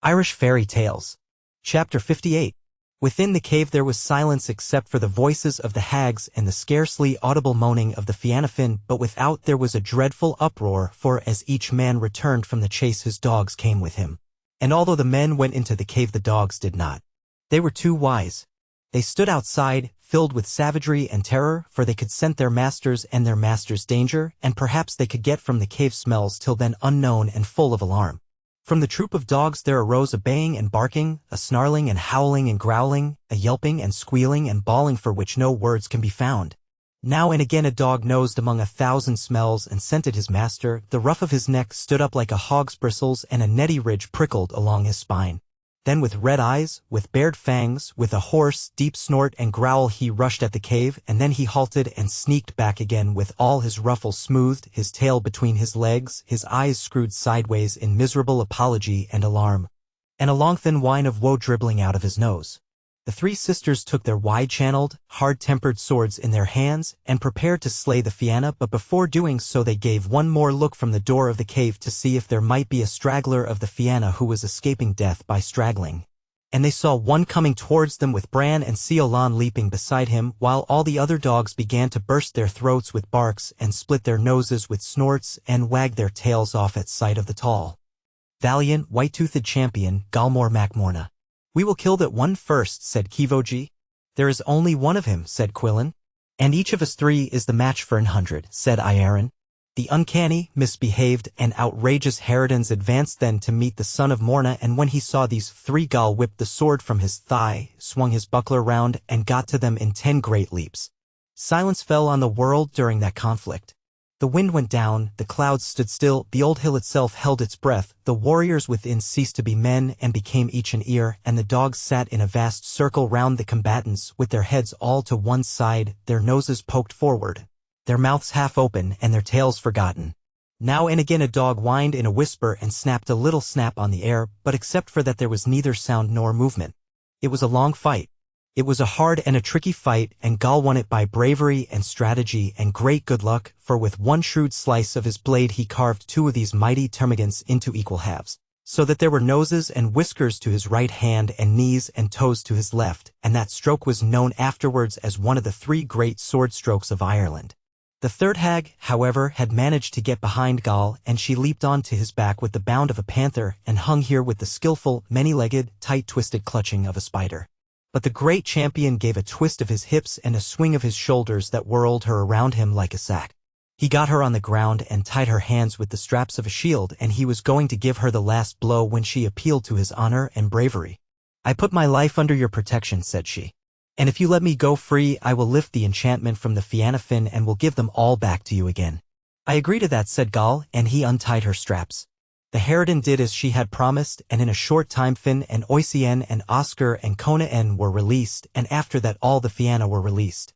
Irish Fairy Tales. Chapter 58. Within the cave there was silence except for the voices of the hags and the scarcely audible moaning of the Fianna Fáin, but without there was a dreadful uproar, for as each man returned from the chase his dogs came with him. And although the men went into the cave the dogs did not. They were too wise. They stood outside, filled with savagery and terror, for they could scent their masters and their masters' danger, and perhaps they could get from the cave smells till then unknown and full of alarm. From the troop of dogs there arose a baying and barking, a snarling and howling and growling, a yelping and squealing and bawling for which no words can be found. Now and again a dog nosed among 1,000 smells and scented his master, the ruff of his neck stood up like a hog's bristles and a netty ridge prickled along his spine. Then with red eyes, with bared fangs, with a hoarse, deep snort and growl he rushed at the cave, and then he halted and sneaked back again with all his ruffles smoothed, his tail between his legs, his eyes screwed sideways in miserable apology and alarm, and a long thin whine of woe dribbling out of his nose. The three sisters took their wide-channeled, hard-tempered swords in their hands and prepared to slay the Fianna, but before doing so they gave one more look from the door of the cave to see if there might be a straggler of the Fianna who was escaping death by straggling. And they saw one coming towards them with Bran and Ceolan leaping beside him, while all the other dogs began to burst their throats with barks and split their noses with snorts and wag their tails off at sight of the tall, valiant, white-toothed champion, Galmor MacMorna. "We will kill that one first," said Kivoji. "There is only one of him," said Quillen. "And each of us three is the match for 100, said Iaren. The uncanny, misbehaved, and outrageous Harridans advanced then to meet the son of Morna, and when he saw these three Gal whipped the sword from his thigh, swung his buckler round, and got to them in 10 great leaps. Silence fell on the world during that conflict. The wind went down, the clouds stood still, the old hill itself held its breath, the warriors within ceased to be men and became each an ear, and the dogs sat in a vast circle round the combatants, with their heads all to one side, their noses poked forward, their mouths half open, and their tails forgotten. Now and again a dog whined in a whisper and snapped a little snap on the air, but except for that there was neither sound nor movement. It was a long fight. It was a hard and a tricky fight, and Gal won it by bravery and strategy and great good luck, for with one shrewd slice of his blade he carved 2 of these mighty termagants into equal halves, so that there were noses and whiskers to his right hand and knees and toes to his left, and that stroke was known afterwards as one of the 3 great sword strokes of Ireland. The third hag, however, had managed to get behind Gal, and she leaped on to his back with the bound of a panther and hung here with the skillful, many-legged, tight-twisted clutching of a spider. But the great champion gave a twist of his hips and a swing of his shoulders that whirled her around him like a sack. He got her on the ground and tied her hands with the straps of a shield, and he was going to give her the last blow when she appealed to his honor and bravery. "I put my life under your protection," said she. "And if you let me go free, I will lift the enchantment from the Fianna Fáin and will give them all back to you again." "I agree to that," said Gal, and he untied her straps. The Harridan did as she had promised, and in a short time Finn and Oisien and Oscar and Conan were released, and after that all the Fianna were released.